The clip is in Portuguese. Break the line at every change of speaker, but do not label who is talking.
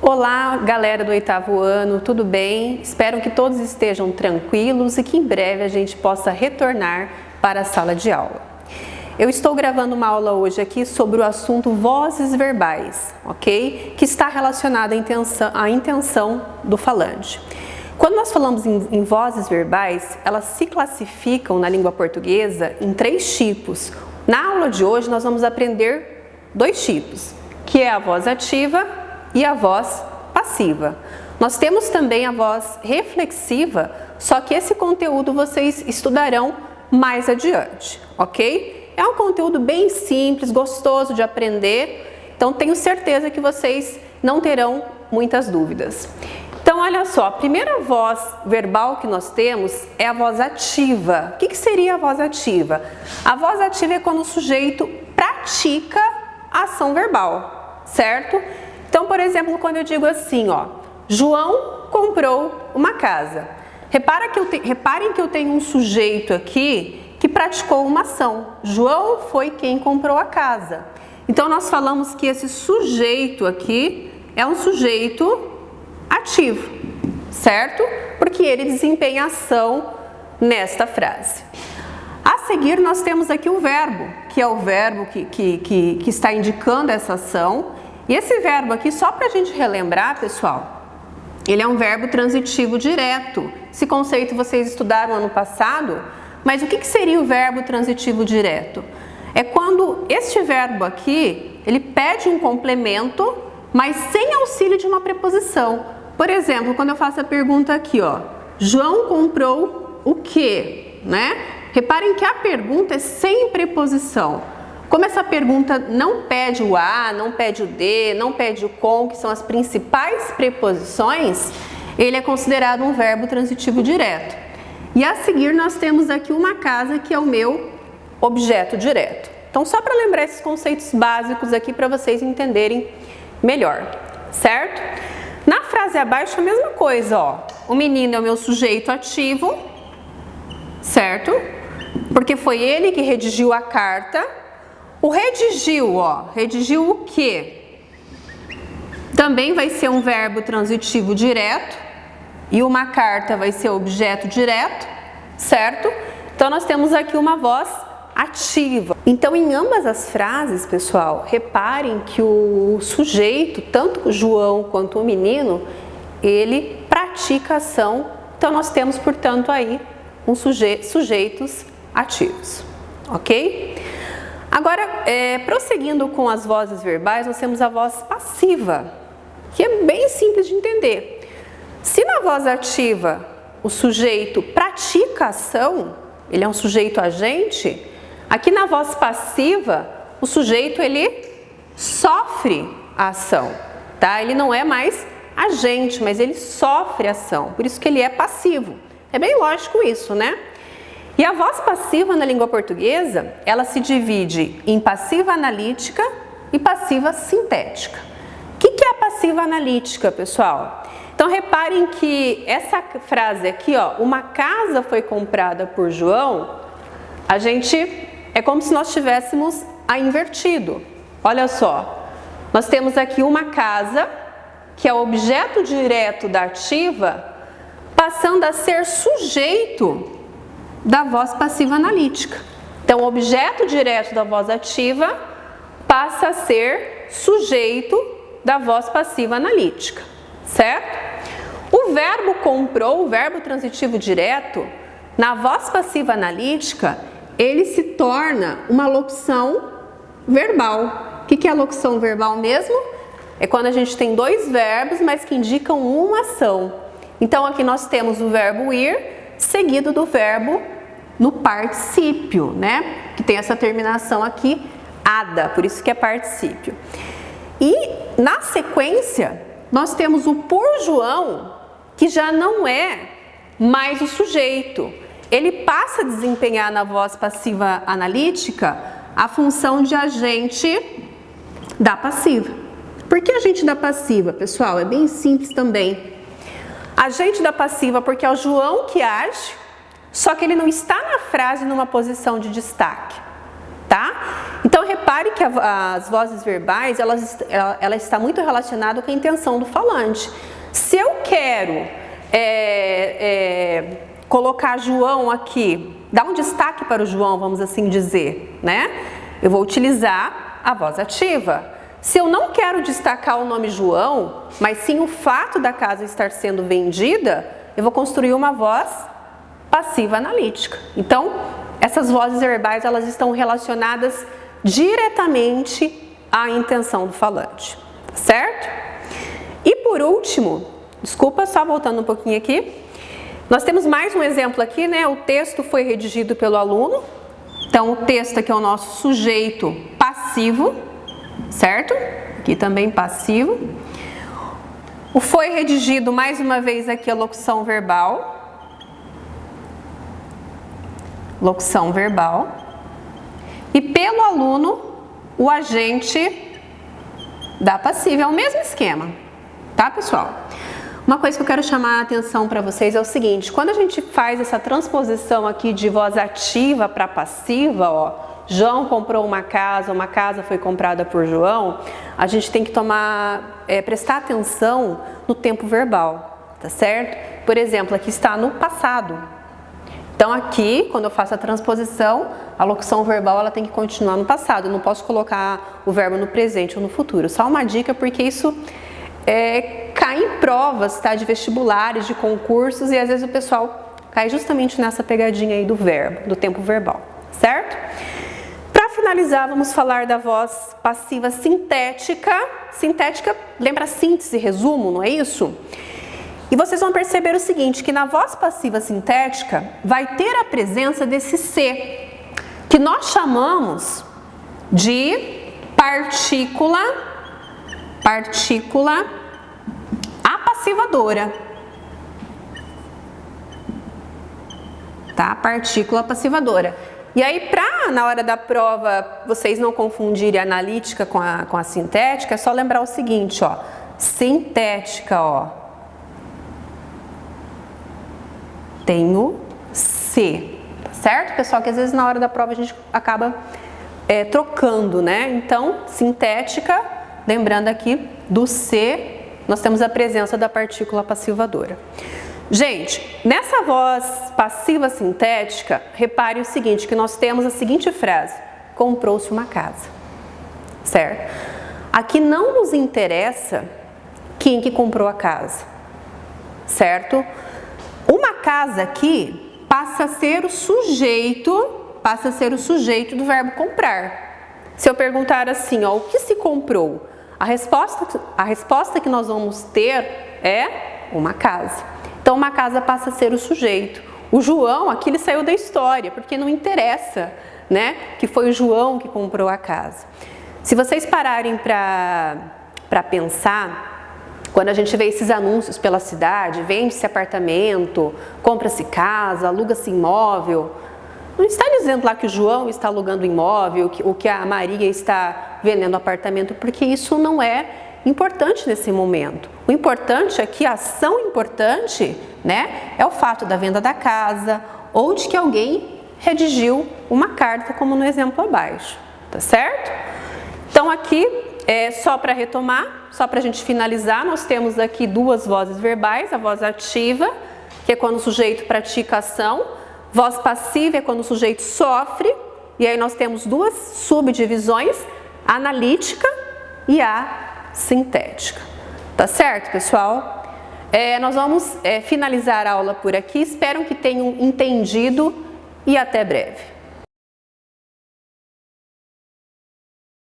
Olá, galera do 8º ano, tudo bem? Espero que todos estejam tranquilos e que em breve a gente possa retornar para a sala de aula. Eu estou gravando uma aula hoje aqui sobre o assunto vozes verbais, ok? Que está relacionado à intenção do falante. Quando nós falamos em vozes verbais, elas se classificam na língua portuguesa em 3 tipos. Na aula de hoje nós vamos aprender 2 tipos, que é a voz ativa e a voz passiva. Nós temos também a voz reflexiva, só que esse conteúdo vocês estudarão mais adiante, ok? É um conteúdo bem simples, gostoso de aprender, então tenho certeza que vocês não terão muitas dúvidas. Então, olha só, a primeira voz verbal que nós temos é a voz ativa. O que seria a voz ativa? A voz ativa é quando o sujeito pratica a ação verbal, certo? Então, por exemplo, quando eu digo assim, ó, João comprou uma casa. Reparem que eu tenho um sujeito aqui que praticou uma ação. João foi quem comprou a casa. Então, nós falamos que esse sujeito aqui é um sujeito ativo, certo? Porque ele desempenha ação nesta frase. A seguir, nós temos aqui o verbo, que é o verbo que está indicando essa ação. E esse verbo aqui, só para a gente relembrar, pessoal, ele é um verbo transitivo direto. Esse conceito vocês estudaram ano passado, mas o que seria o verbo transitivo direto? É quando este verbo aqui, ele pede um complemento, mas sem auxílio de uma preposição. Por exemplo, quando eu faço a pergunta aqui, ó, João comprou o quê? Né? Reparem que a pergunta é sem preposição. Como essa pergunta não pede o a, não pede o de, não pede o com, que são as principais preposições, ele é considerado um verbo transitivo direto. E a seguir nós temos aqui uma casa, que é o meu objeto direto. Então, só para lembrar esses conceitos básicos aqui para vocês entenderem melhor, certo? Na frase abaixo a mesma coisa, ó. O menino é o meu sujeito ativo, certo? Porque foi ele que redigiu a carta. O redigiu, ó, redigiu o quê? Também vai ser um verbo transitivo direto e uma carta vai ser objeto direto, certo? Então nós temos aqui uma voz ativa. Então, em ambas as frases, pessoal, reparem que o sujeito, tanto o João quanto o menino, ele pratica ação. Então, nós temos, portanto, aí sujeitos ativos, ok? Agora, prosseguindo com as vozes verbais, nós temos a voz passiva, que é bem simples de entender. Se na voz ativa o sujeito pratica ação, ele é um sujeito agente, aqui na voz passiva, o sujeito ele sofre a ação, tá? Ele não é mais agente, mas ele sofre a ação, por isso que ele é passivo. É bem lógico isso, né? E a voz passiva na língua portuguesa, ela se divide em passiva analítica e passiva sintética. O que é a passiva analítica, pessoal? Então, reparem que essa frase aqui, ó, uma casa foi comprada por João, é como se nós tivéssemos a invertido. Olha só, nós temos aqui uma casa, que é o objeto direto da ativa, passando a ser sujeito da voz passiva analítica. Então, o objeto direto da voz ativa passa a ser sujeito da voz passiva analítica, certo? O verbo comprou, o verbo transitivo direto, na voz passiva analítica, ele se torna uma locução verbal. O que é a locução verbal mesmo? É quando a gente tem 2 verbos, mas que indicam uma ação. Então, aqui nós temos o verbo ir, seguido do verbo no particípio, né? Que tem essa terminação aqui, ada, por isso que é particípio. E, na sequência, nós temos o por João, que já não é mais o sujeito. Ele passa a desempenhar na voz passiva analítica a função de agente da passiva. Por que agente da passiva, pessoal? É bem simples também. Agente da passiva porque é o João que age, só que ele não está na frase numa posição de destaque, tá? Então, Então, repare que as vozes verbais, ela está muito relacionada com a intenção do falante. Se eu quero colocar João aqui, dar um destaque para o João, vamos assim dizer, né? Eu vou utilizar a voz ativa. Se eu não quero destacar o nome João, mas sim o fato da casa estar sendo vendida, eu vou construir uma voz passiva analítica. Então, essas vozes verbais, elas estão relacionadas diretamente à intenção do falante, certo? E por último, desculpa, só voltando um pouquinho aqui, nós temos mais um exemplo aqui, né? O texto foi redigido pelo aluno, então o texto aqui é o nosso sujeito passivo, certo? Aqui também passivo. O foi redigido, mais uma vez aqui a locução verbal. Locução verbal. E pelo aluno, o agente da passiva. É o mesmo esquema, tá, pessoal? Uma coisa que eu quero chamar a atenção para vocês é o seguinte: quando a gente faz essa transposição aqui de voz ativa para passiva, ó, João comprou uma casa foi comprada por João, a gente tem que prestar atenção no tempo verbal, tá certo? Por exemplo, aqui está no passado. Então aqui, quando eu faço a transposição, a locução verbal ela tem que continuar no passado, eu não posso colocar o verbo no presente ou no futuro. Só uma dica, porque isso cai em provas, tá? De vestibulares, de concursos, e às vezes o pessoal cai justamente nessa pegadinha aí do verbo, do tempo verbal, certo? Para finalizar, vamos falar da voz passiva sintética. Sintética, lembra síntese, resumo, não é isso? E vocês vão perceber o seguinte, que na voz passiva sintética vai ter a presença desse C, que nós chamamos de partícula apassivadora. Tá? Partícula apassivadora. E aí, na hora da prova, vocês não confundirem a analítica com a sintética, é só lembrar o seguinte, ó. Sintética, ó. Tem o C, certo, pessoal? Que às vezes na hora da prova a gente acaba trocando, né? Então, sintética, lembrando aqui do C, nós temos a presença da partícula passivadora. Gente, nessa voz passiva sintética, repare o seguinte, que nós temos a seguinte frase: comprou-se uma casa, certo? Aqui não nos interessa quem que comprou a casa, certo? Uma casa aqui passa a ser o sujeito do verbo comprar. Se eu perguntar assim, ó, o que se comprou? A resposta que nós vamos ter é uma casa. Então, uma casa passa a ser o sujeito. O João, aqui ele saiu da história, porque não interessa, né, que foi o João que comprou a casa. Se vocês pararem para pensar, quando a gente vê esses anúncios pela cidade, vende-se apartamento, compra-se casa, aluga-se imóvel, não está dizendo lá que o João está alugando imóvel, ou que a Maria está vendendo apartamento, porque isso não é importante nesse momento. O importante aqui, a ação importante, né, é o fato da venda da casa ou de que alguém redigiu uma carta, como no exemplo abaixo, tá certo? Então aqui, só para retomar, só para a gente finalizar, nós temos aqui duas vozes verbais, a voz ativa, que é quando o sujeito pratica ação, voz passiva é quando o sujeito sofre, e aí nós temos duas subdivisões, a analítica e a sintética. Tá certo, pessoal? Nós vamos finalizar a aula por aqui. Espero que tenham entendido e até breve.